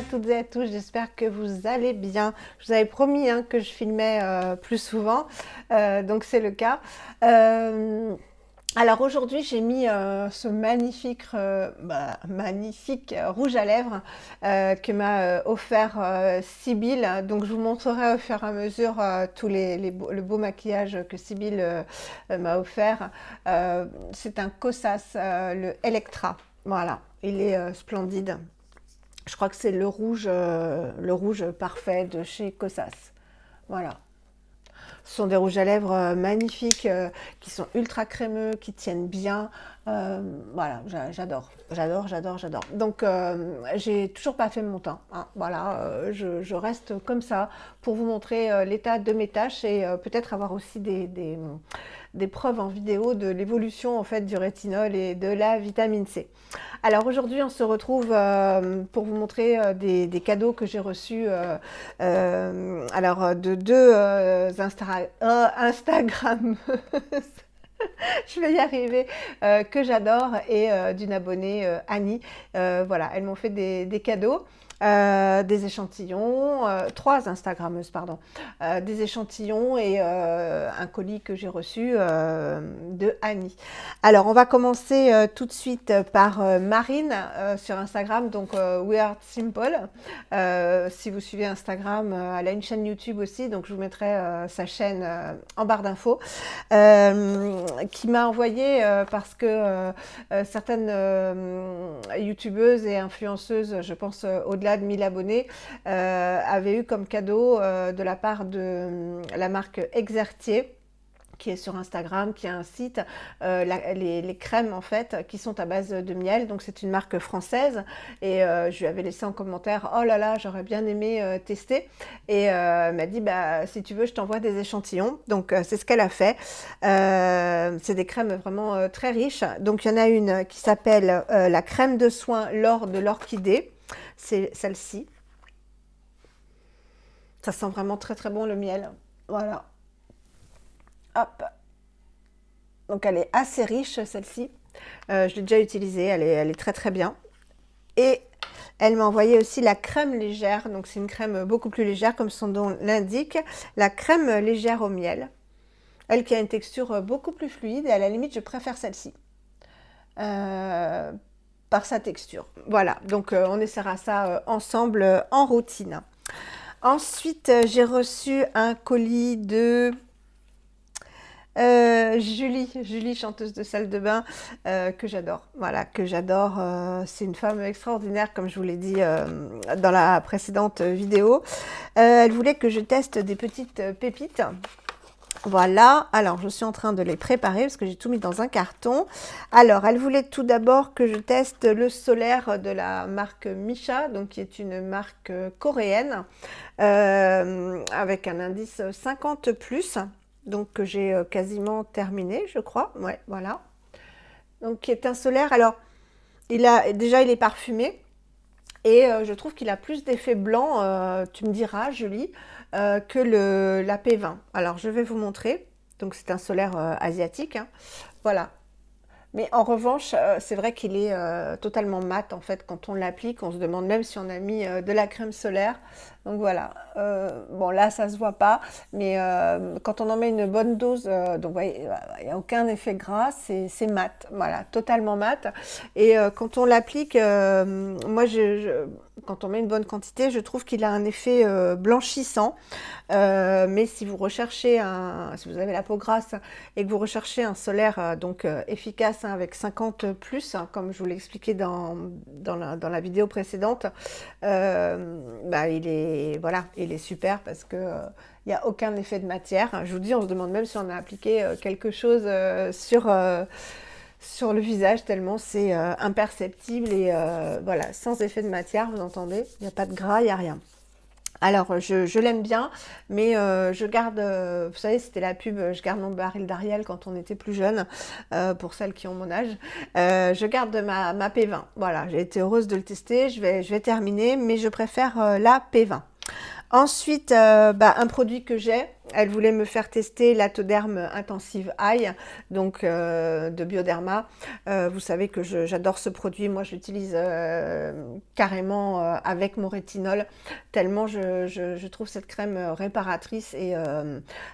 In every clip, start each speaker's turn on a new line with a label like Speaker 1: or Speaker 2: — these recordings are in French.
Speaker 1: toutes et à tous, j'espère que vous allez bien. Je vous avais promis que je filmais plus souvent, donc c'est le cas. Alors aujourd'hui j'ai mis ce magnifique, magnifique rouge à lèvres que m'a offert Sybille. Donc je vous montrerai au fur et à mesure le beau maquillage que Sybille m'a offert. C'est un Kosas, le Electra. Voilà, il est splendide. Je crois que c'est le rouge parfait de chez Kosas. Voilà. Ce sont des rouges à lèvres magnifiques, qui sont ultra crémeux, qui tiennent bien. Voilà, j'adore, j'adore, j'adore, j'adore. Donc, j'ai toujours pas fait mon teint. Voilà, je reste comme ça pour vous montrer l'état de mes taches et peut-être avoir aussi des preuves en vidéo de l'évolution en fait du rétinol et de la vitamine C. Alors aujourd'hui, on se retrouve pour vous montrer des cadeaux que j'ai reçus alors de deux Instagram je vais y arriver, que j'adore et d'une abonnée Annie. Voilà, elles m'ont fait des cadeaux. Des échantillons, trois Instagrammeuses, pardon, des échantillons et un colis que j'ai reçu de Annie. Alors, on va commencer tout de suite par Marine sur Instagram, donc Weird Simple. Si vous suivez Instagram, elle a une chaîne YouTube aussi, donc je vous mettrai sa chaîne en barre d'infos, qui m'a envoyé parce que certaines youtubeuses et influenceuses, je pense au-delà de 1000 abonnés, avait eu comme cadeau de la part de la marque Exertier, qui est sur Instagram, qui a un site, les crèmes en fait, qui sont à base de miel. Donc c'est une marque française et je lui avais laissé en commentaire, oh là là, j'aurais bien aimé tester. Et elle m'a dit, bah si tu veux, je t'envoie des échantillons. Donc c'est ce qu'elle a fait. C'est des crèmes vraiment très riches. Donc il y en a une qui s'appelle la crème de soin L'Or de l'Orchidée. C'est celle-ci. Ça sent vraiment très très bon le miel. Voilà. Hop. Donc elle est assez riche celle-ci. Je l'ai déjà utilisée, elle est très très bien. Et elle m'a envoyé aussi la crème légère. Donc c'est une crème beaucoup plus légère comme son nom l'indique. La crème légère au miel. Elle qui a une texture beaucoup plus fluide et à la limite je préfère celle-ci. Par sa texture. Voilà, donc on essaiera ça ensemble en routine. Ensuite, j'ai reçu un colis de Julie, chanteuse de salle de bain, que j'adore. Voilà, que j'adore. C'est une femme extraordinaire, comme je vous l'ai dit dans la précédente vidéo. Elle voulait que je teste des petites pépites. Voilà, alors je suis en train de les préparer parce que j'ai tout mis dans un carton. Alors, elle voulait tout d'abord que je teste le solaire de la marque Missha, donc qui est une marque coréenne, avec un indice 50+, donc que j'ai quasiment terminé, je crois. Ouais, voilà. Donc, qui est un solaire. Alors, il est parfumé. Et je trouve qu'il a plus d'effet blanc, tu me diras, Julie, que la P20. Alors, je vais vous montrer. Donc, c'est un solaire asiatique. Voilà. Mais en revanche, c'est vrai qu'il est totalement mat, en fait, quand on l'applique. On se demande même si on a mis de la crème solaire. Donc, voilà. Bon, là, ça se voit pas. Mais quand on en met une bonne dose, donc, voyez, il n'y a aucun effet gras. C'est mat. Voilà, totalement mat. Et quand on l'applique, moi, quand on met une bonne quantité, je trouve qu'il a un effet blanchissant. Mais si vous recherchez si vous avez la peau grasse et que vous recherchez un solaire donc efficace avec 50+, comme je vous l'ai expliqué dans la vidéo précédente, bah, il est super parce que il n'y a aucun effet de matière. Je vous dis, on se demande même si on a appliqué quelque chose sur le visage, tellement c'est imperceptible et voilà, sans effet de matière, vous entendez, il n'y a pas de gras, il n'y a rien. Alors, je l'aime bien, mais je garde, vous savez, c'était la pub, je garde mon baril d'Ariel quand on était plus jeune, pour celles qui ont mon âge. Je garde ma P20. Voilà, j'ai été heureuse de le tester, je vais terminer, mais je préfère la P20. Ensuite, un produit que j'ai, Elle voulait me faire tester l'Atoderm Intensive Eye, donc de Bioderma. Vous savez que j'adore ce produit. Moi, je l'utilise carrément avec mon rétinol, tellement je trouve cette crème réparatrice et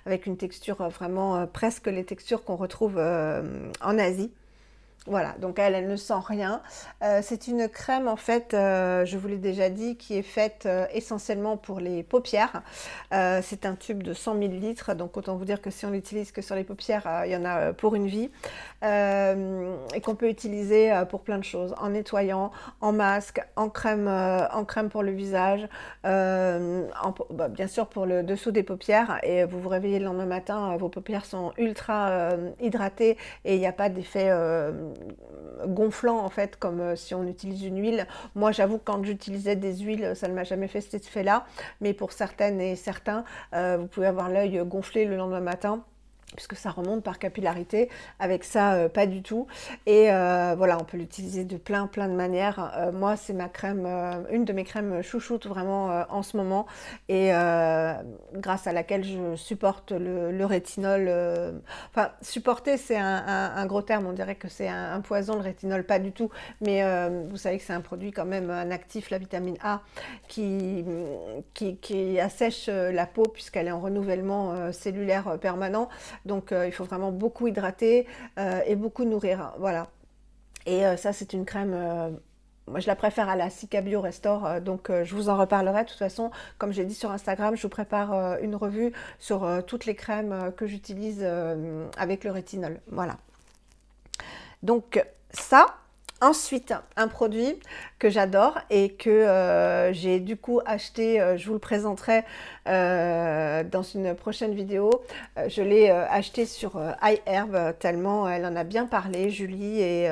Speaker 1: avec une texture vraiment presque les textures qu'on retrouve en Asie. Voilà, donc elle ne sent rien. C'est une crème, en fait, je vous l'ai déjà dit, qui est faite essentiellement pour les paupières. C'est un tube de 100 millilitres, donc autant vous dire que si on l'utilise que sur les paupières, il y en a pour une vie. Et qu'on peut utiliser pour plein de choses, en nettoyant, en masque, en crème pour le visage, bien sûr pour le dessous des paupières. Et vous vous réveillez le lendemain matin, vos paupières sont ultra hydratées et il n'y a pas d'effet gonflant en fait comme si on utilise une huile. Moi j'avoue que quand j'utilisais des huiles ça ne m'a jamais fait cet effet là, mais pour certaines et certains vous pouvez avoir l'œil gonflé le lendemain matin puisque ça remonte par capillarité. Avec ça, pas du tout. Et voilà, on peut l'utiliser de plein de manières. Moi, c'est ma crème, une de mes crèmes chouchoutes vraiment en ce moment, et grâce à laquelle je supporte le rétinol. Enfin, supporter, c'est un gros terme. On dirait que c'est un poison, le rétinol, pas du tout. Mais vous savez que c'est un produit quand même, un actif, la vitamine A, qui assèche la peau puisqu'elle est en renouvellement cellulaire permanent. Donc il faut vraiment beaucoup hydrater et beaucoup nourrir. Voilà. Et ça, c'est une crème, moi je la préfère à la Cica Bio Restore, donc je vous en reparlerai. De toute façon, comme j'ai dit sur Instagram, je vous prépare une revue sur toutes les crèmes que j'utilise avec le rétinol. Voilà. Donc ça. Ensuite, un produit que j'adore et que j'ai du coup acheté, je vous le présenterai dans une prochaine vidéo. Je l'ai acheté sur iHerb tellement elle en a bien parlé, Julie, et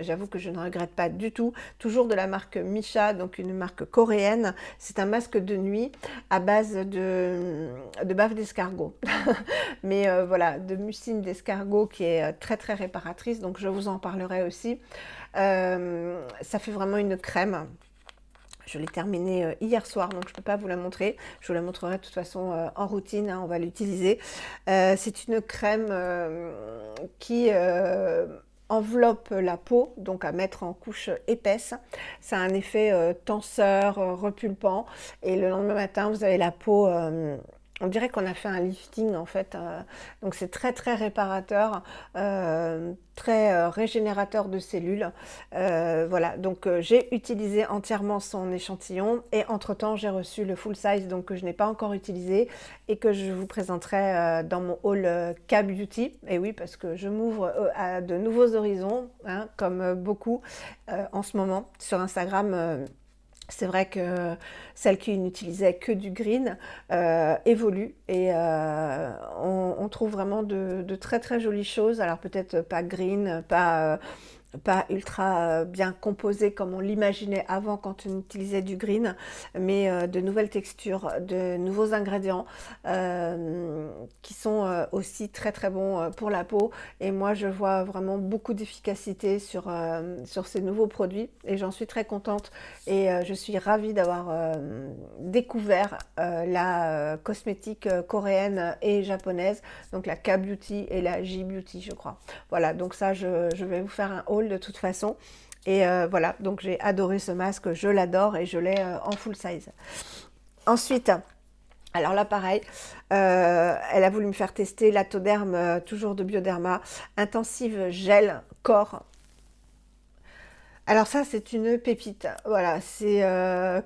Speaker 1: j'avoue que je ne regrette pas du tout. Toujours de la marque Missha, donc une marque coréenne. C'est un masque de nuit à base de bave d'escargot. Mais voilà, de mucine d'escargot qui est très réparatrice, donc je vous en parlerai aussi. Ça fait vraiment une crème. Je l'ai terminée hier soir, donc je ne peux pas vous la montrer. Je vous la montrerai de toute façon en routine, hein, on va l'utiliser. C'est une crème qui enveloppe la peau, donc à mettre en couche épaisse. Ça a un effet tenseur, repulpant, et le lendemain matin, vous avez la peau... on dirait qu'on a fait un lifting en fait, donc c'est très réparateur, très régénérateur de cellules. Voilà, donc j'ai utilisé entièrement son échantillon et entre-temps j'ai reçu le full size, donc que je n'ai pas encore utilisé et que je vous présenterai dans mon haul K-Beauty. Et oui, parce que je m'ouvre à de nouveaux horizons, hein, comme beaucoup en ce moment sur Instagram. C'est vrai que celle qui n'utilisait que du green évolue et on trouve vraiment de très jolies choses. Alors peut-être pas green, pas ultra bien composé comme on l'imaginait avant quand on utilisait du green, mais de nouvelles textures, de nouveaux ingrédients qui sont aussi très bons pour la peau. Et moi je vois vraiment beaucoup d'efficacité sur ces nouveaux produits et j'en suis très contente, et je suis ravie d'avoir découvert la cosmétique coréenne et japonaise, donc la K-Beauty et la J-Beauty je crois. Voilà, donc ça je vais vous faire un haul de toute façon. Et voilà, donc j'ai adoré ce masque, je l'adore et je l'ai en full size. Ensuite, alors là pareil, elle a voulu me faire tester l'Atoderm, toujours de Bioderma, Intensive Gel Corps. Alors ça, c'est une pépite. Voilà, c'est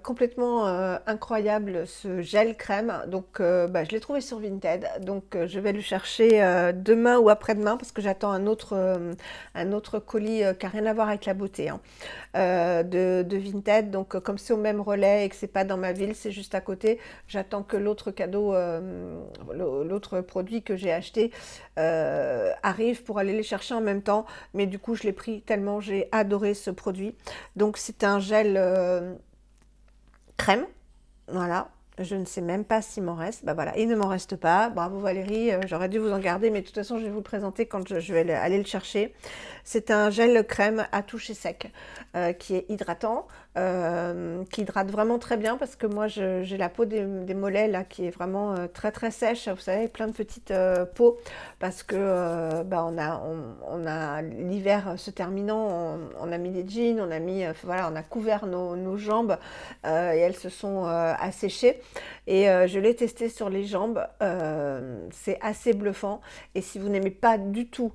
Speaker 1: complètement incroyable ce gel crème. Donc, je l'ai trouvé sur Vinted. Donc, je vais le chercher demain ou après-demain parce que j'attends un autre colis qui n'a rien à voir avec la beauté, hein, de Vinted. Donc, comme c'est au même relais et que c'est pas dans ma ville, c'est juste à côté. J'attends que l'autre cadeau, l'autre produit que j'ai acheté arrive pour aller les chercher en même temps. Mais du coup, je l'ai pris tellement j'ai adoré ce produit. Donc c'est un gel crème, voilà, Je ne sais même pas s'il m'en reste. Bah voilà, il ne m'en reste pas. Bravo Valérie, j'aurais dû vous en garder, mais de toute façon, je vais vous le présenter quand je vais aller le chercher. C'est un gel crème à toucher sec qui est hydratant, qui hydrate vraiment très bien parce que moi, j'ai la peau des mollets là qui est vraiment très très sèche. Vous savez, plein de petites peaux parce que bah, on a l'hiver se terminant, on a mis des jeans, on a mis, voilà, on a couvert nos jambes et elles se sont asséchées. Et je l'ai testé sur les jambes, c'est assez bluffant. Et si vous n'aimez pas du tout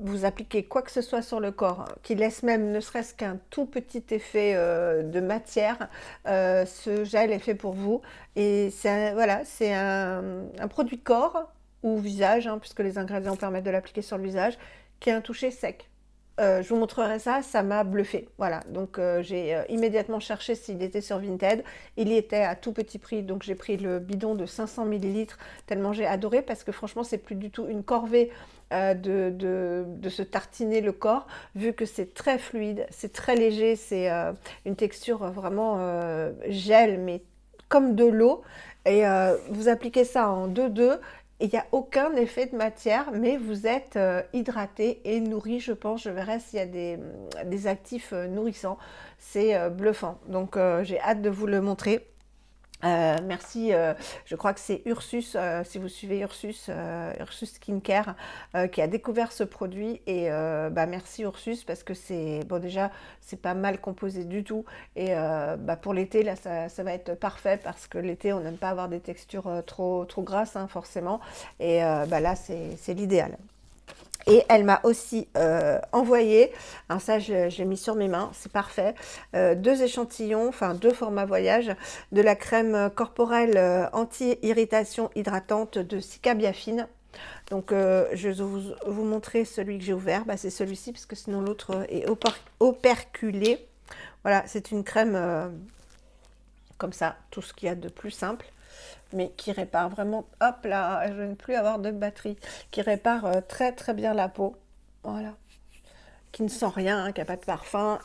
Speaker 1: vous appliquez quoi que ce soit sur le corps, qui laisse même ne serait-ce qu'un tout petit effet de matière, ce gel est fait pour vous. Et voilà, c'est un produit corps ou visage, hein, puisque les ingrédients permettent de l'appliquer sur le visage, qui a un toucher sec. Je vous montrerai ça, ça m'a bluffé. Voilà, donc j'ai immédiatement cherché s'il était sur Vinted. Il y était à tout petit prix, donc j'ai pris le bidon de 500 millilitres, tellement j'ai adoré, parce que franchement, c'est plus du tout une corvée de se tartiner le corps, vu que c'est très fluide, c'est très léger, c'est une texture vraiment gel, mais comme de l'eau. Et vous appliquez ça en 2-2. Il n'y a aucun effet de matière, mais vous êtes hydraté et nourri, je pense. Je verrai s'il y a des actifs nourrissants. C'est bluffant. Donc, j'ai hâte de vous le montrer. Merci, je crois que c'est Ursus, si vous suivez Ursus, Ursus Skincare, qui a découvert ce produit. Et bah, merci Ursus, parce que c'est, bon déjà, c'est pas mal composé du tout. Et bah, pour l'été, là, ça va être parfait, parce que l'été, on n'aime pas avoir des textures trop grasses, hein, forcément. Et bah, là, c'est l'idéal. Et elle m'a aussi envoyé, alors ça je l'ai mis sur mes mains, c'est parfait, 2 échantillons, enfin 2 formats voyage, de la crème corporelle anti-irritation hydratante de Cica Biafine. Donc je vais vous montrer celui que j'ai ouvert, bah, c'est celui-ci parce que sinon l'autre est operculé. Voilà, c'est une crème comme ça, tout ce qu'il y a de plus simple, mais qui répare vraiment, hop là, je ne vais plus avoir de batterie, qui répare très très bien la peau, voilà, qui ne sent rien, hein, qui n'a pas de parfum,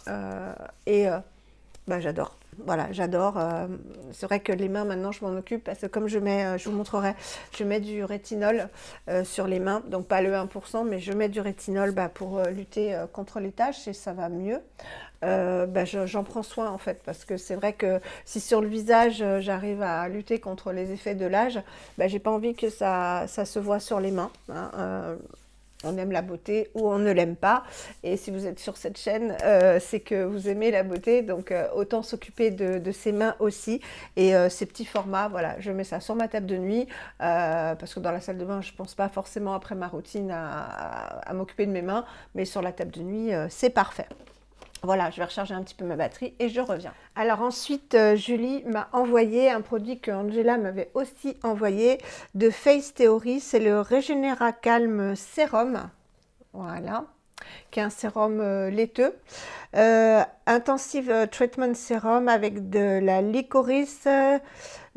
Speaker 1: et bah, j'adore. Voilà, j'adore. C'est vrai que les mains, maintenant, je m'en occupe parce que comme je mets, je vous montrerai, je mets du rétinol sur les mains, donc pas le 1%, mais je mets du rétinol bah, pour lutter contre les taches et ça va mieux. Bah, j'en prends soin en fait, parce que c'est vrai que si sur le visage j'arrive à lutter contre les effets de l'âge, bah, j'ai pas envie que ça se voit sur les mains, hein. On aime la beauté ou on ne l'aime pas. Et si vous êtes sur cette chaîne, c'est que vous aimez la beauté. Donc, autant s'occuper de ses mains aussi. Et ces petits formats, voilà, je mets ça sur ma table de nuit. Parce que dans la salle de bain, je ne pense pas forcément après ma routine à m'occuper de mes mains. Mais sur la table de nuit, c'est parfait. Voilà, je vais recharger un petit peu ma batterie et je reviens. Alors ensuite, Julie m'a envoyé un produit que Angela m'avait aussi envoyé de Face Theory. C'est le Regenera Calm Sérum. Voilà, qui est un sérum laiteux. Intensive Treatment Serum avec de la licorice,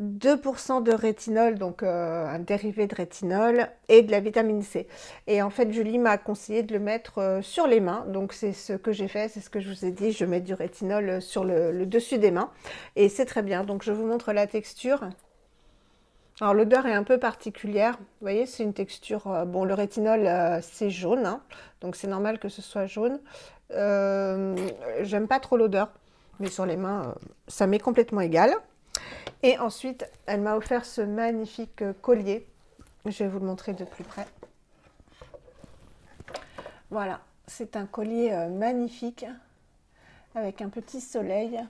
Speaker 1: 2% de rétinol, donc un dérivé de rétinol, et de la vitamine C. Et en fait, Julie m'a conseillé de le mettre sur les mains. Donc c'est ce que j'ai fait, c'est ce que je vous ai dit. Je mets du rétinol sur le dessus des mains. Et c'est très bien. Donc je vous montre la texture. Alors l'odeur est un peu particulière, vous voyez, c'est une texture, bon le rétinol c'est jaune, hein, donc c'est normal que ce soit jaune. J'aime pas trop l'odeur, mais sur les mains ça m'est complètement égal. Et ensuite elle m'a offert ce magnifique collier, je vais vous le montrer de plus près. Voilà, c'est un collier magnifique avec un petit soleil,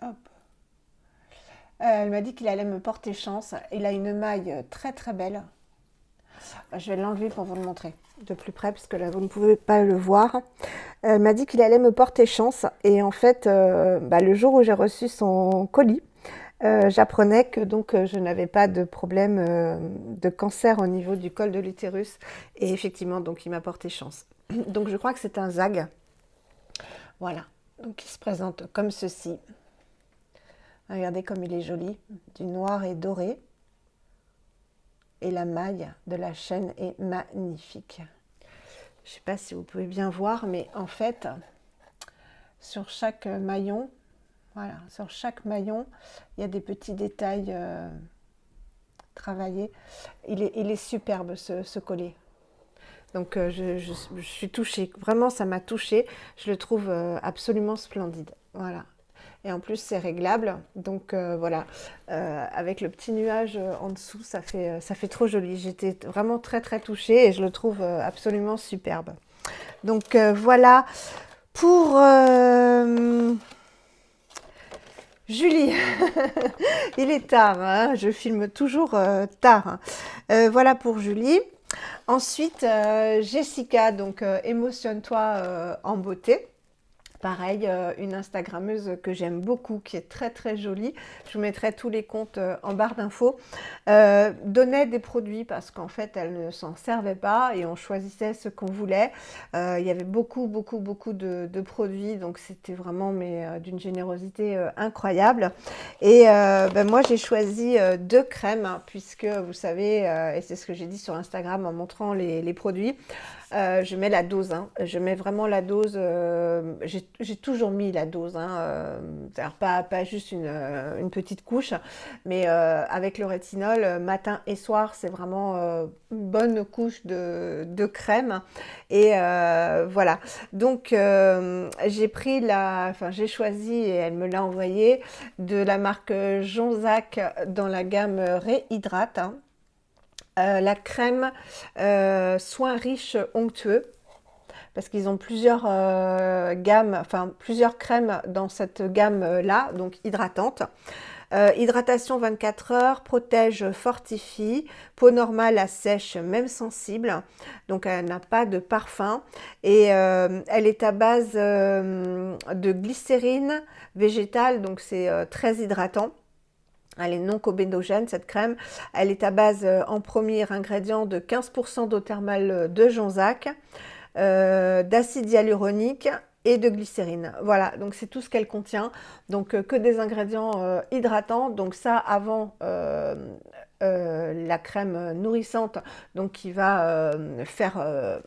Speaker 1: hop. Elle m'a dit qu'il allait me porter chance. Il a une maille très très belle. Je vais l'enlever pour vous le montrer de plus près parce que là vous ne pouvez pas le voir. Elle m'a dit qu'il allait me porter chance et en fait bah, le jour où j'ai reçu son colis, j'apprenais que donc je n'avais pas de problème de cancer au niveau du col de l'utérus et effectivement donc il m'a porté chance. Donc je crois que c'est un ZAG. Voilà, donc il se présente comme ceci. Regardez comme il est joli, du noir et doré. Et la maille de la chaîne est magnifique. Je ne sais pas si vous pouvez bien voir, mais en fait, sur chaque maillon, Voilà, sur chaque maillon, il y a des petits détails travaillés. Il est superbe ce collier. Donc je suis touchée, vraiment ça m'a touchée. Je le trouve absolument splendide. Voilà. Et en plus c'est réglable, donc voilà. Avec le petit nuage en dessous, ça fait trop joli. J'étais vraiment très très touchée et je le trouve absolument superbe. Donc voilà pour Julie. Il est tard, hein, je filme toujours tard. Voilà pour Julie. Ensuite, Jessica, donc émotionne-toi en beauté. Pareil, une Instagrammeuse que j'aime beaucoup, qui est très très jolie. Je vous mettrai tous les comptes en barre d'infos. Donnait des produits parce qu'en fait, elle ne s'en servait pas et on choisissait ce qu'on voulait. Il y avait beaucoup de produits, donc c'était vraiment d'une générosité incroyable. Et ben, moi, j'ai choisi 2 crèmes, hein, puisque vous savez, et c'est ce que j'ai dit sur Instagram en montrant les produits, je mets la dose, hein. Je mets vraiment la dose, j'ai toujours mis la dose, hein, c'est-à-dire pas juste une petite couche, mais avec le rétinol, matin et soir, c'est vraiment une bonne couche de crème. Et voilà, donc j'ai choisi, et elle me l'a envoyé, de la marque Jonzac dans la gamme Réhydrate, hein. La crème soins riches onctueux, parce qu'ils ont plusieurs gammes, enfin plusieurs crèmes dans cette gamme-là, donc hydratante. Hydratation 24 heures, protège, fortifie, peau normale à sèche, même sensible, donc elle n'a pas de parfum et elle est à base de glycérine végétale, donc c'est très hydratant. Elle est non cobédogène, cette crème. Elle est à base en premier ingrédient de 15% d'eau thermale de Jonzac, d'acide hyaluronique et de glycérine. Voilà, donc c'est tout ce qu'elle contient. Donc que des ingrédients hydratants. Donc ça avant la crème nourrissante, donc qui va faire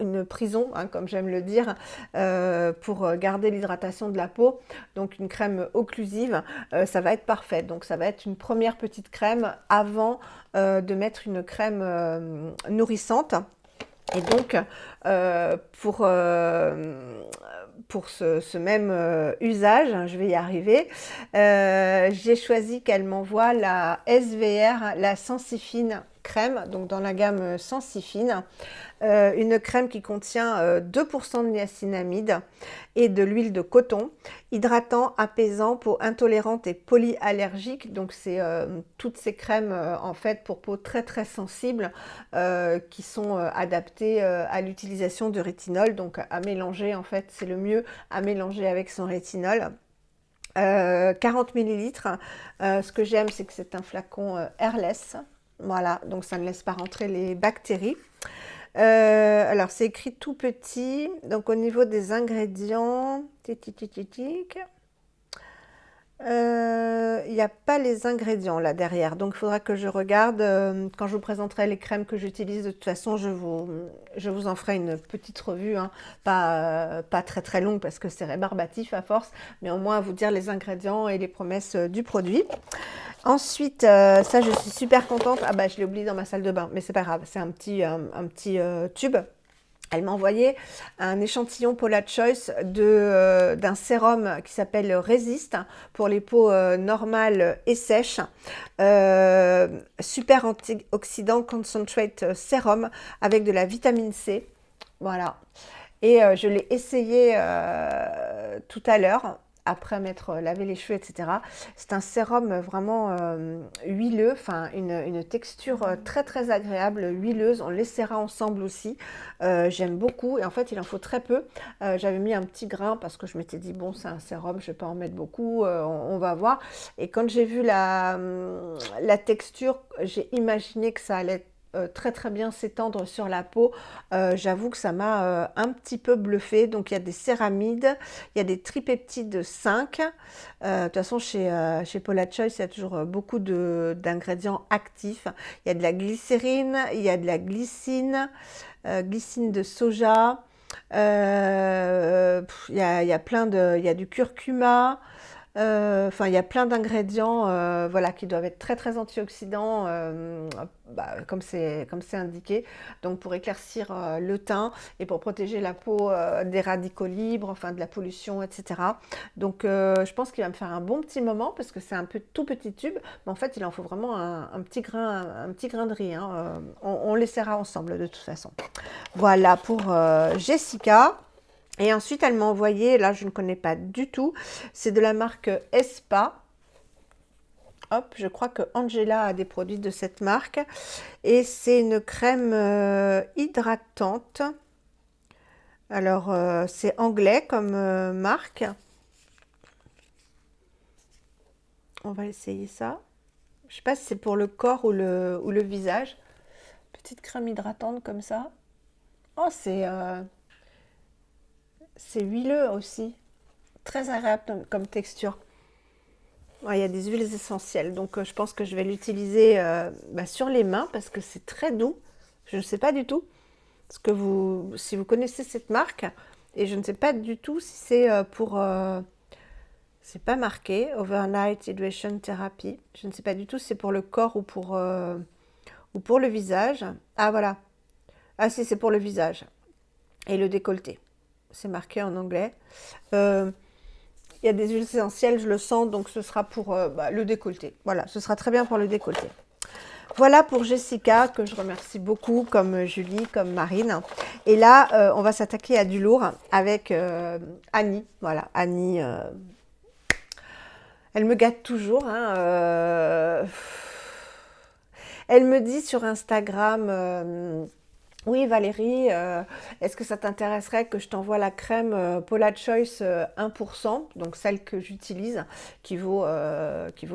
Speaker 1: une prison, hein, comme j'aime le dire, pour garder l'hydratation de la peau. Donc une crème occlusive, ça va être parfait. Donc ça va être une première petite crème avant de mettre une crème nourrissante. Et donc, pour ce même usage, hein, je vais y arriver, j'ai choisi qu'elle m'envoie la SVR, la Sensifine crème, donc dans la gamme Sensifine, une crème qui contient 2% de niacinamide et de l'huile de coton, hydratant, apaisant, peau intolérante et polyallergique. Donc c'est toutes ces crèmes en fait pour peau très très sensible qui sont adaptées à l'utilisation de rétinol. Donc à mélanger, en fait c'est le mieux à mélanger avec son rétinol. 40 millilitres. Ce que j'aime, c'est que c'est un flacon airless. Voilà, donc ça ne laisse pas rentrer les bactéries. Alors c'est écrit tout petit, donc au niveau des ingrédients, il n'y a pas les ingrédients là derrière, donc il faudra que je regarde quand je vous présenterai les crèmes que j'utilise. De toute façon, je vous en ferai une petite revue, hein, pas très très longue parce que c'est rébarbatif à force, mais au moins à vous dire les ingrédients et les promesses du produit. Ensuite, ça je suis super contente. Ah bah je l'ai oublié dans ma salle de bain, mais c'est pas grave, c'est un petit tube. Elle m'a envoyé un échantillon Paula Choice d'un sérum qui s'appelle Resist pour les peaux normales et sèches. Super antioxydant concentrate sérum avec de la vitamine C. Voilà. Et je l'ai essayé tout à l'heure, après m'être lavé les cheveux, etc. C'est un sérum vraiment huileux, enfin une texture très très agréable, huileuse. On l'essaiera ensemble aussi. J'aime beaucoup et en fait il en faut très peu. J'avais mis un petit grain parce que je m'étais dit bon c'est un sérum, je ne vais pas en mettre beaucoup, on va voir. Et quand j'ai vu la texture, j'ai imaginé que ça allait être très très bien s'étendre sur la peau. J'avoue que ça m'a un petit peu bluffé. Donc il y a des céramides, il y a des tripeptides 5. De toute façon chez Paula Choice il y a toujours beaucoup d'ingrédients actifs. Il y a de la glycérine, il y a de la glycine, glycine de soja, il y a plein de, il y a du curcuma. Enfin, il y a plein d'ingrédients voilà, qui doivent être très très antioxydants, comme c'est indiqué. Donc pour éclaircir le teint et pour protéger la peau des radicaux libres, enfin de la pollution, etc. Donc je pense qu'il va me faire un bon petit moment parce que c'est un peu tout petit tube, mais en fait il en faut vraiment un petit grain de riz, hein. On l'essaiera ensemble de toute façon. Voilà pour Jessica. Et ensuite, elle m'a envoyé, là je ne connais pas du tout, c'est de la marque Espa. Hop, je crois que Angela a des produits de cette marque. Et c'est une crème hydratante. Alors, c'est anglais comme marque. On va essayer ça. Je ne sais pas si c'est pour le corps ou le visage. Petite crème hydratante comme ça. Oh, c'est huileux aussi. Très agréable comme texture. Ouais, il y a des huiles essentielles, donc je pense que je vais l'utiliser sur les mains parce que c'est très doux. Je ne sais pas du tout si vous connaissez cette marque, et je ne sais pas du tout si c'est c'est pas marqué, Overnight Hydration Therapy. Je ne sais pas du tout si c'est pour le corps ou pour le visage. Ah voilà, ah si, c'est pour le visage et le décolleté. C'est marqué en anglais. Euh, Il y a des huiles essentielles, je le sens, donc ce sera pour le décolleté. Voilà, ce sera très bien pour le décolleté. Voilà pour Jessica, que je remercie beaucoup, comme Julie, comme Marine. Et là, on va s'attaquer à du lourd avec Annie. Voilà, Annie, elle me gâte toujours, hein, elle me dit sur Instagram... oui Valérie, est-ce que ça t'intéresserait que je t'envoie la crème Paula Choice 1%, donc celle que j'utilise, qui vaut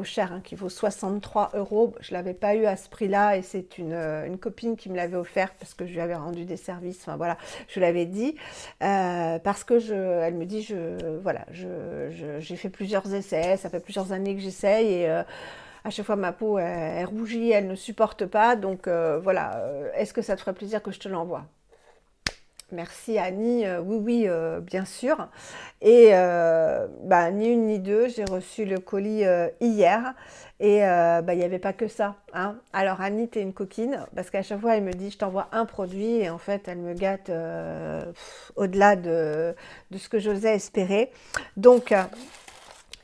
Speaker 1: cher, hein, qui vaut 63 €. Je ne l'avais pas eu à ce prix-là et c'est une copine qui me l'avait offert parce que je lui avais rendu des services, enfin voilà, je l'avais dit, parce que elle me dit, voilà, j'ai fait plusieurs essais, ça fait plusieurs années que j'essaye et à chaque fois ma peau elle rougit, elle ne supporte pas, donc voilà, est-ce que ça te ferait plaisir que je te l'envoie? Merci Annie, oui oui, bien sûr. Et ni une ni deux, j'ai reçu le colis hier et il n'y avait pas que ça, hein. Alors Annie, t'es une coquine parce qu'à chaque fois elle me dit je t'envoie un produit et en fait elle me gâte au-delà de ce que j'osais espérer. Donc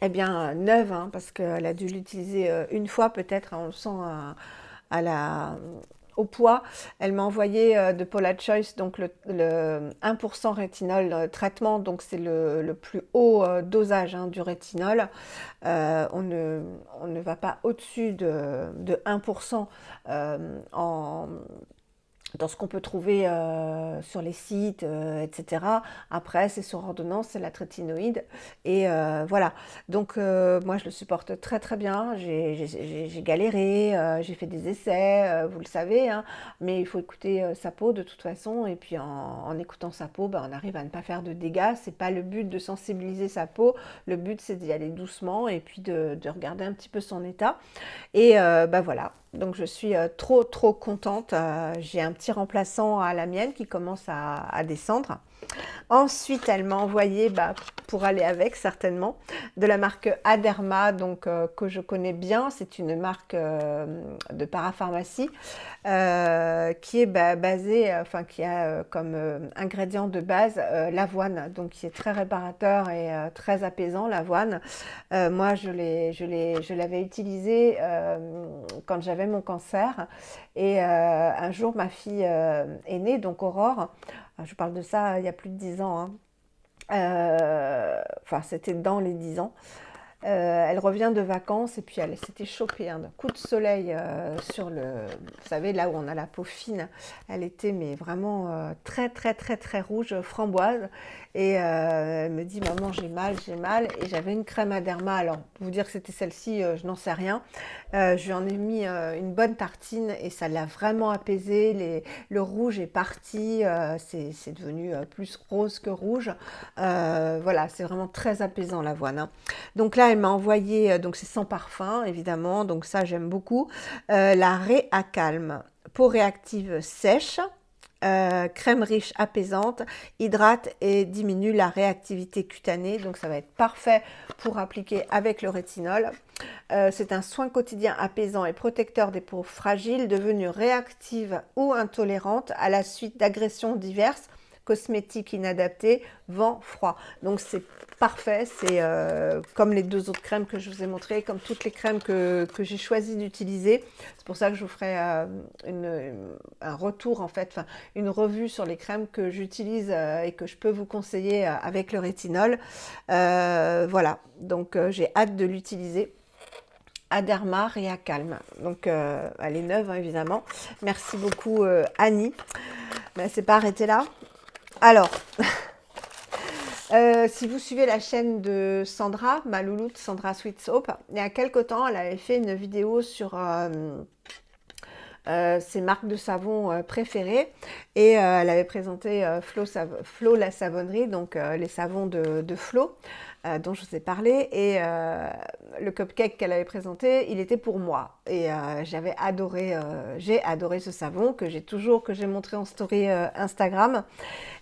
Speaker 1: eh bien, neuve, hein, parce qu'elle a dû l'utiliser une fois peut-être, hein, on le sent à au poids. Elle m'a envoyé de Paula Choice donc le 1% rétinol traitement, donc c'est le plus haut dosage, hein, du rétinol. On ne va pas au-dessus de 1% en dans ce qu'on peut trouver sur les sites, etc. Après, c'est sur ordonnance, c'est la trétinoïde. Et voilà. Donc, moi, je le supporte très, très bien. J'ai galéré, j'ai fait des essais, vous le savez, hein, mais il faut écouter sa peau de toute façon. Et puis, en écoutant sa peau, on arrive à ne pas faire de dégâts. C'est pas le but de sensibiliser sa peau. Le but, c'est d'y aller doucement et puis de regarder un petit peu son état. Et voilà, donc je suis trop trop contente. J'ai un petit remplaçant à la mienne qui commence à descendre. Ensuite, elle m'a envoyé, pour aller avec certainement, de la marque Aderma, donc que je connais bien. C'est une marque de parapharmacie qui est basée, enfin qui a comme ingrédient de base l'avoine, donc qui est très réparateur et très apaisant, l'avoine. Moi, je l'avais utilisé quand j'avais mon cancer et un jour ma fille est née, donc Aurore. Je parle de ça il y a plus de 10 ans, hein. Enfin, c'était dans les 10 ans. Elle revient de vacances et puis elle s'était chopée d'un coup de soleil sur vous savez, là où on a la peau fine. Elle était mais vraiment très très très très rouge, framboise. Et elle me dit, maman, j'ai mal, j'ai mal. Et j'avais une crème Aderma. Alors, pour vous dire que c'était celle-ci, je n'en sais rien. Je lui en ai mis une bonne tartine et ça l'a vraiment apaisé. Le rouge est parti. C'est devenu plus rose que rouge. Voilà, c'est vraiment très apaisant l'avoine, hein. Donc là, elle m'a envoyé, donc c'est sans parfum, évidemment, donc ça j'aime beaucoup, la Réacalme, peau réactive sèche, crème riche apaisante, hydrate et diminue la réactivité cutanée. Donc ça va être parfait pour appliquer avec le rétinol. C'est un soin quotidien apaisant et protecteur des peaux fragiles devenues réactives ou intolérantes à la suite d'agressions diverses, cosmétiques inadaptés, vent, froid. Donc c'est parfait, c'est comme les deux autres crèmes que je vous ai montrées, comme toutes les crèmes que j'ai choisi d'utiliser. C'est pour ça que je vous ferai un retour en fait, enfin une revue sur les crèmes que j'utilise et que je peux vous conseiller avec le rétinol. Voilà, donc j'ai hâte de l'utiliser. Aderma Réa Calme. Donc elle est neuve hein, évidemment. Merci beaucoup Annie. Mais elle s'est pas arrêtée là. Alors, si vous suivez la chaîne de Sandra, ma louloute Sandra Sweet Soap, il y a quelque temps, elle avait fait une vidéo sur ses marques de savon préférées et elle avait présenté Flo la savonnerie, donc les savons de Flo. Dont je vous ai parlé et le cupcake qu'elle avait présenté, il était pour moi et j'avais adoré, j'ai adoré ce savon que j'ai montré en story Instagram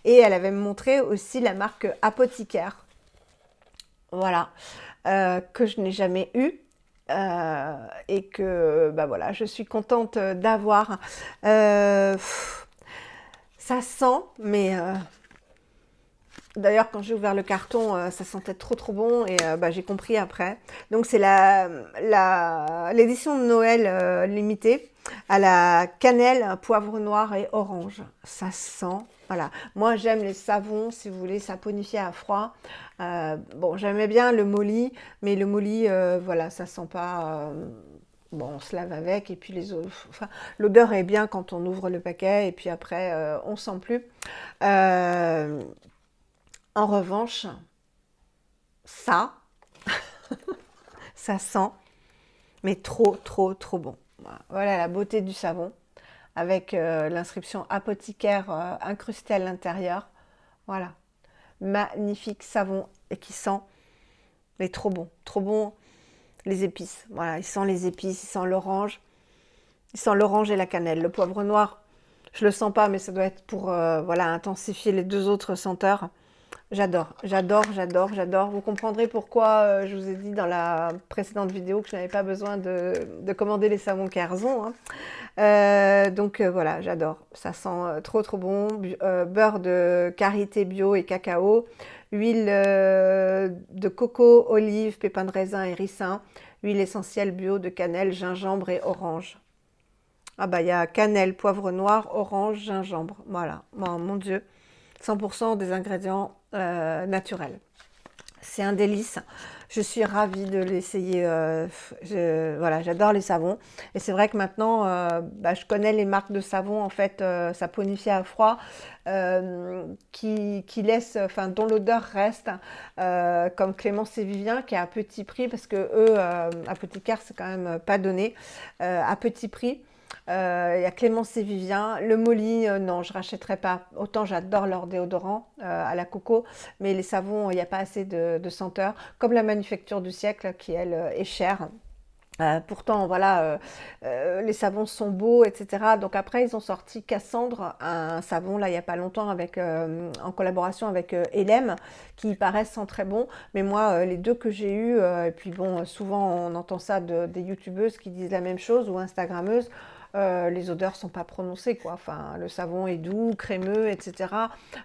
Speaker 1: et elle avait montré aussi la marque Apothicaire, voilà, que je n'ai jamais eu. Et que bah voilà, je suis contente d'avoir. Ça sent, mais d'ailleurs, quand j'ai ouvert le carton, ça sentait trop bon et bah, j'ai compris après. Donc c'est l'édition de Noël limitée à la cannelle, poivre noir et orange. Ça sent, voilà. Moi j'aime les savons, si vous voulez, saponifier à froid. Bon, j'aimais bien le Molly, mais le Molly, voilà, ça sent pas... Bon, on se lave avec et puis enfin, l'odeur est bien quand on ouvre le paquet et puis après, on sent plus. En revanche, ça, ça sent, mais trop bon. Voilà la beauté du savon, avec l'inscription apothicaire incrustée à l'intérieur. Voilà, magnifique savon et qui sent, mais trop bon, les épices. Voilà, il sent les épices, il sent l'orange et la cannelle. Le poivre noir, je le sens pas, mais ça doit être pour voilà, intensifier les deux autres senteurs. J'adore. Vous comprendrez pourquoi je vous ai dit dans la précédente vidéo que je n'avais pas besoin de commander les savons Kerzon. Hein. Donc voilà, j'adore. Ça sent trop bon. Beurre de karité bio et cacao. Huile de coco, olive, pépins de raisin et ricin. Huile essentielle bio de cannelle, gingembre et orange. Ah bah il y a cannelle, poivre noir, orange, gingembre. Voilà. Oh, mon Dieu. 100% des ingrédients naturels. C'est un délice. Je suis ravie de l'essayer. Voilà, j'adore les savons. Et c'est vrai que maintenant, bah, je connais les marques de savon, en fait, saponifié à froid, qui laissent, enfin, dont l'odeur reste, comme Clémence et Vivien, qui est à petit prix, parce que eux, apothicaire, c'est quand même pas donné, à petit prix. Il y a Clémence et Vivien. Le Molly, non, je rachèterai pas. Autant j'adore leur déodorant à la coco, mais les savons, il n'y a pas assez de senteur. Comme la Manufacture du siècle, qui elle est chère. Pourtant, voilà, les savons sont beaux, etc. Donc après, ils ont sorti Cassandre, un savon, là, il n'y a pas longtemps, en collaboration avec Elem, qui paraît sent très bon. Mais moi, les deux que j'ai eus, et puis bon, souvent on entend ça des youtubeuses qui disent la même chose, ou instagrammeuses, les odeurs sont pas prononcées, quoi. Enfin, le savon est doux, crémeux, etc.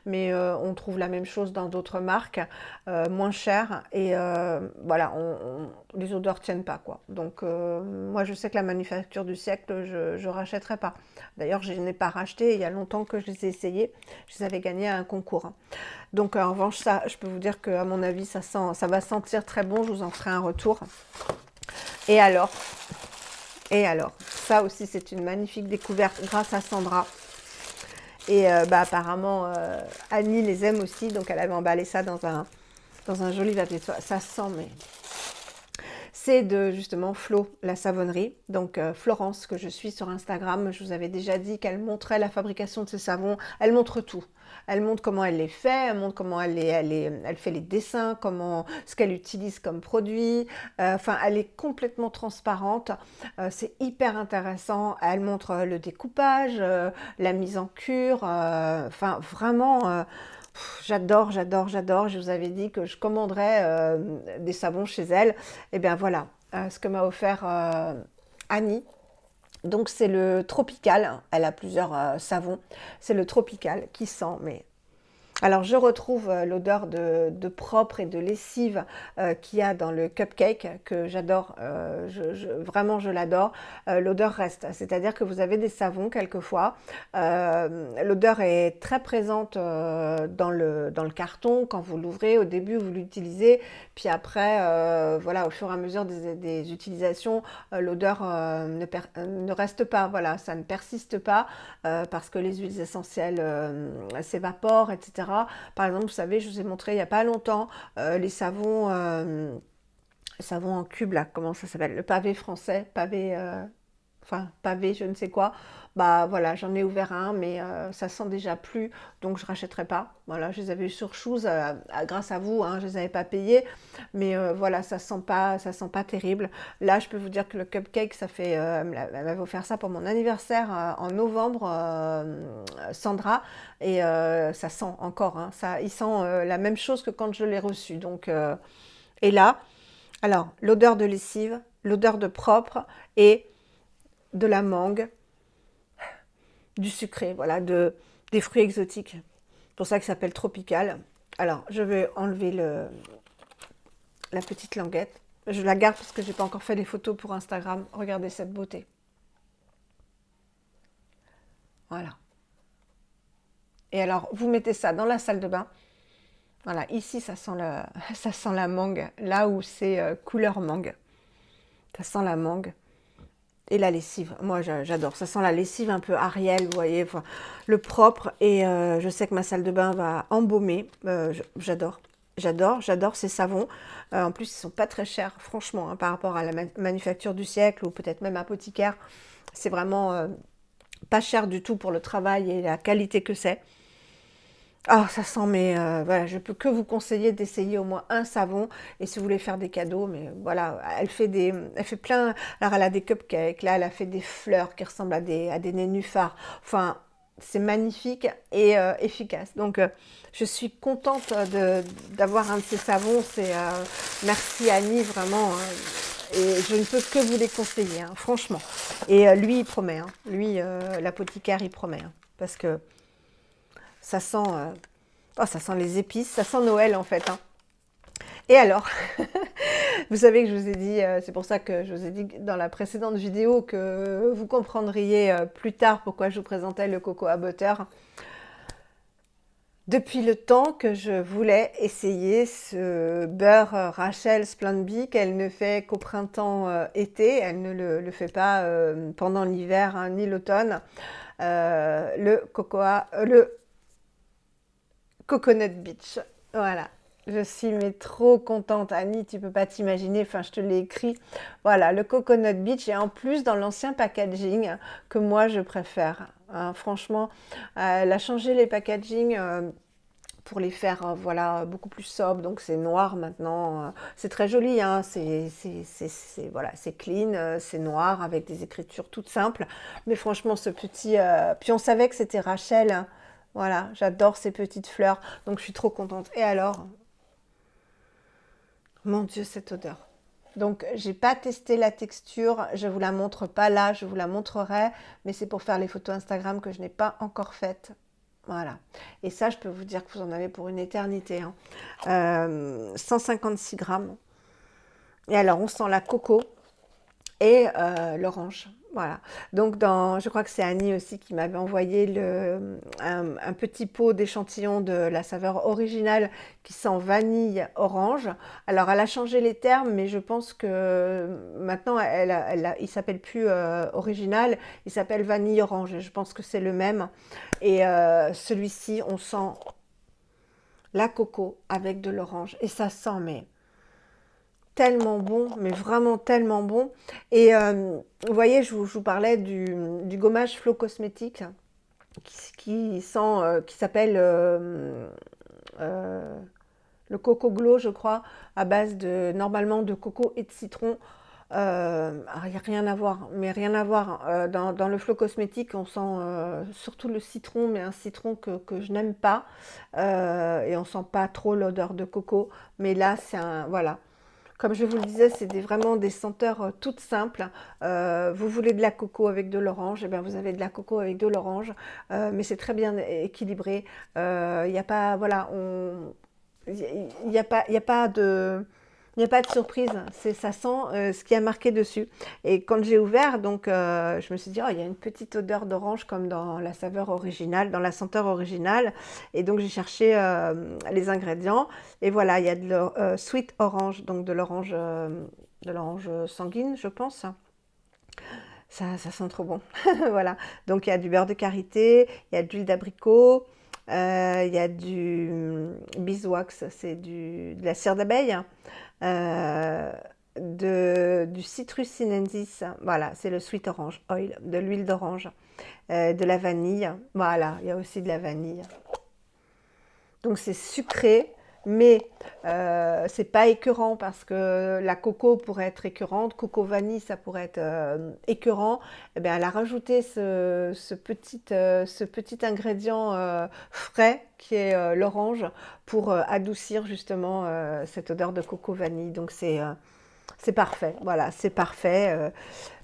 Speaker 1: Mais on trouve la même chose dans d'autres marques, moins chères. Et voilà, les odeurs tiennent pas, quoi. Donc, moi, je sais que la Manufacture du siècle, je rachèterai pas. D'ailleurs, je n'ai pas racheté. Il y a longtemps que je les ai essayés. Je les avais gagnés à un concours. Donc, en revanche, ça, je peux vous dire qu'à mon avis, ça va sentir très bon. Je vous en ferai un retour. Et alors, ça aussi, c'est une magnifique découverte grâce à Sandra. Et bah, apparemment, Annie les aime aussi. Donc, elle avait emballé ça dans un joli papier. Ça sent, mais c'est de justement Flo, la savonnerie, donc Florence, que je suis sur Instagram. Je vous avais déjà dit qu'elle montrait la fabrication de ses savons. Elle montre tout. Elle montre comment elle les fait, elle montre comment elle fait les dessins, ce qu'elle utilise comme produit. Enfin, elle est complètement transparente. C'est hyper intéressant. Elle montre le découpage, la mise en cure. Enfin, vraiment, j'adore, j'adore, j'adore. Je vous avais dit que je commanderais des savons chez elle. Et bien voilà, ce que m'a offert Annie. Donc c'est le Tropical. Elle a plusieurs savons. C'est le Tropical qui sent, mais alors, je retrouve l'odeur de propre et de lessive qu'il y a dans le cupcake, que j'adore, vraiment je l'adore. L'odeur reste, c'est-à-dire que vous avez des savons quelquefois. L'odeur est très présente dans le carton, quand vous l'ouvrez, au début vous l'utilisez, puis après, voilà, au fur et à mesure des utilisations, l'odeur ne reste pas, voilà, ça ne persiste pas, parce que les huiles essentielles s'évaporent, etc. Par exemple, vous savez, je vous ai montré il n'y a pas longtemps les savons en cube, là, comment ça s'appelle? Le pavé français, enfin pavé, je ne sais quoi. Bah voilà, j'en ai ouvert un, mais ça sent déjà plus, donc je rachèterai pas. Voilà, je les avais eu sur Shoes, grâce à vous, hein, je les avais pas payés, mais voilà, ça sent pas terrible. Là, je peux vous dire que le cupcake, elle m'avait offert ça pour mon anniversaire en novembre, Sandra, et ça sent encore, hein, il sent la même chose que quand je l'ai reçu. Donc, et là, alors l'odeur de lessive, l'odeur de propre et de la mangue, du sucré, voilà, des fruits exotiques. C'est pour ça qu'il s'appelle tropical. Alors, je vais enlever la petite languette. Je la garde parce que j'ai pas encore fait les photos pour Instagram. Regardez cette beauté. Voilà. Et alors, vous mettez ça dans la salle de bain. Voilà, ici, ça sent la mangue. Là où c'est couleur mangue. Ça sent la mangue. Et la lessive, moi j'adore, ça sent la lessive un peu Ariel, vous voyez, enfin, le propre, et je sais que ma salle de bain va embaumer, j'adore, j'adore ces savons, en plus ils sont pas très chers, franchement, hein, par rapport à la manufacture du siècle, ou peut-être même apothicaire, c'est vraiment pas cher du tout pour le travail et la qualité que c'est. Ah, ça sent, mais voilà, je peux que vous conseiller d'essayer au moins un savon. Et si vous voulez faire des cadeaux, mais voilà, elle fait plein. Alors, elle a des cupcakes, là, elle a fait des fleurs qui ressemblent à des nénuphars. Enfin, c'est magnifique et efficace. Donc, je suis contente d'avoir un de ces savons. Merci Annie, vraiment, hein. Et je ne peux que vous les conseiller, hein, franchement. Et lui, il promet, hein. Lui, l'apothicaire, il promet, hein, parce que ça sent, ça sent les épices, ça sent Noël en fait, hein. Et alors, vous savez que je vous ai dit, c'est pour ça que je vous ai dit dans la précédente vidéo que vous comprendriez plus tard pourquoi je vous présentais le cocoa butter. Depuis le temps que je voulais essayer ce beurre Rachel Splendby qu'elle ne fait qu'au printemps-été, elle ne le fait pas pendant l'hiver, hein, ni l'automne. Le Coconut Beach, voilà. Je suis mais trop contente, Annie, tu peux pas t'imaginer, enfin je te l'ai écrit. Voilà, le Coconut Beach et en plus dans l'ancien packaging que moi je préfère, hein. Franchement, elle a changé les packaging pour les faire voilà, beaucoup plus sobres, donc c'est noir maintenant. C'est très joli, hein. Voilà, c'est clean, c'est noir avec des écritures toutes simples. Mais franchement, ce petit... Puis on savait que c'était Rachel, hein. Voilà, j'adore ces petites fleurs, donc je suis trop contente. Et alors, mon Dieu, cette odeur. Donc, j'ai pas testé la texture, je vous la montre pas là, je vous la montrerai, mais c'est pour faire les photos Instagram que je n'ai pas encore faites. Voilà. Et ça, je peux vous dire que vous en avez pour une éternité, hein. 156 grammes. Et alors, on sent la coco et l'orange. Voilà. Donc, je crois que c'est Annie aussi qui m'avait envoyé un petit pot d'échantillon de la saveur originale qui sent vanille orange. Alors, elle a changé les termes, mais je pense que maintenant, il s'appelle plus original, il s'appelle vanille orange. Je pense que c'est le même. Et celui-ci, on sent la coco avec de l'orange. Et ça sent, mais tellement bon, mais vraiment tellement bon. Et vous voyez, je vous parlais du gommage Flow Cosmétique qui s'appelle euh, le Coco Glow, je crois, à base de normalement de coco et de citron. Il n'y a rien à voir, mais rien à voir. Dans le Flow Cosmétique, on sent surtout le citron, mais un citron que je n'aime pas. Et on sent pas trop l'odeur de coco. Mais là, c'est un... Voilà. Comme je vous le disais, c'est vraiment des senteurs toutes simples. Vous voulez de la coco avec de l'orange, et bien vous avez de la coco avec de l'orange, mais c'est très bien équilibré. Il n'y a pas, voilà, il n'y a pas, il y a pas de, il n'y a pas de surprise. Ça sent ce qui a marqué dessus. Et quand j'ai ouvert, donc, je me suis dit, oh, il y a une petite odeur d'orange comme dans la saveur originale, dans la senteur originale. Et donc j'ai cherché les ingrédients. Et voilà, il y a de sweet orange, donc de l'orange sanguine, je pense. Ça sent trop bon. Voilà. Donc il y a du beurre de karité, il y a de l'huile d'abricot, il y a du beeswax, c'est de la cire d'abeille, euh, du citrus sinensis, voilà, c'est le sweet orange oil, de l'huile d'orange, de la vanille, voilà, il y a aussi de la vanille. Donc c'est sucré, mais c'est pas écœurant parce que la coco pourrait être écœurante, coco vanille ça pourrait être écœurant. Eh bien, elle a rajouté ce petit ingrédient frais qui est l'orange pour adoucir justement cette odeur de coco vanille. Donc c'est parfait, voilà, c'est parfait.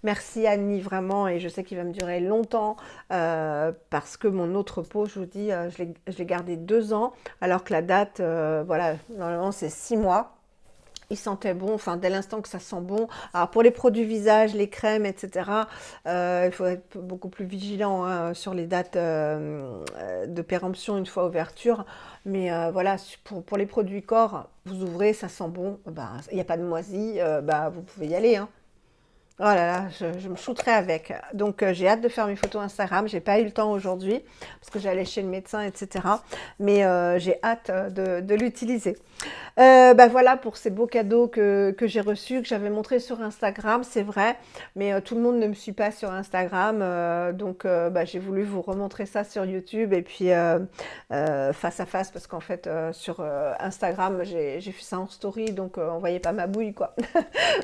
Speaker 1: Merci Annie, vraiment, et je sais qu'il va me durer longtemps parce que mon autre pot, je vous dis, je l'ai gardé 2 ans, alors que la date, voilà, normalement c'est 6 mois. Il sentait bon, enfin dès l'instant que ça sent bon. Alors pour les produits visage, les crèmes, etc., il faut être beaucoup plus vigilant hein, sur les dates de péremption une fois ouverture. Mais voilà, pour les produits corps, vous ouvrez, ça sent bon, bah, il n'y a pas de moisi, bah, vous pouvez y aller. Hein. Oh là là, je me shooterai avec. Donc j'ai hâte de faire mes photos Instagram. J'ai pas eu le temps aujourd'hui parce que j'allais chez le médecin, etc. Mais j'ai hâte de l'utiliser. Bah voilà pour ces beaux cadeaux que j'ai reçus, que j'avais montrés sur Instagram, c'est vrai. Mais tout le monde ne me suit pas sur Instagram. Donc bah, j'ai voulu vous remontrer ça sur YouTube et puis face à face parce qu'en fait sur Instagram j'ai fait ça en story donc on voyait pas ma bouille quoi.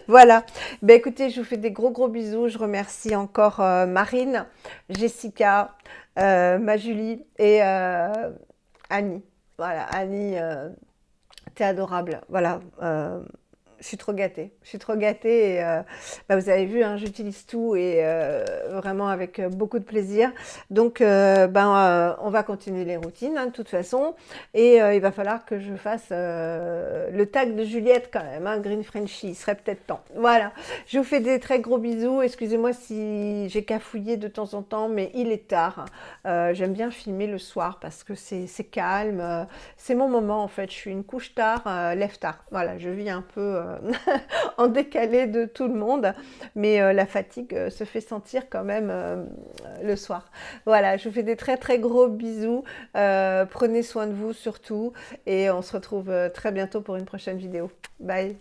Speaker 1: Voilà. Ben écoutez, je vous fais des gros bisous. Je remercie encore Marine, Jessica, ma Julie et Annie. Voilà, Annie, t'es adorable. Voilà. Je suis trop gâtée. Je suis trop gâtée et bah, vous avez vu, hein, j'utilise tout et vraiment avec beaucoup de plaisir. Donc, on va continuer les routines hein, de toute façon. Et il va falloir que je fasse le tag de Juliette quand même, hein, Green Frenchie. Il serait peut-être temps. Voilà. Je vous fais des très gros bisous. Excusez-moi si j'ai cafouillé de temps en temps, mais il est tard. J'aime bien filmer le soir parce que c'est calme. C'est mon moment en fait. Je suis une couche tard, lève tard. Voilà, je vis un peu en décalé de tout le monde, mais la fatigue se fait sentir quand même le soir. Voilà, je vous fais des très gros bisous. Prenez soin de vous surtout et on se retrouve très bientôt pour une prochaine vidéo. Bye!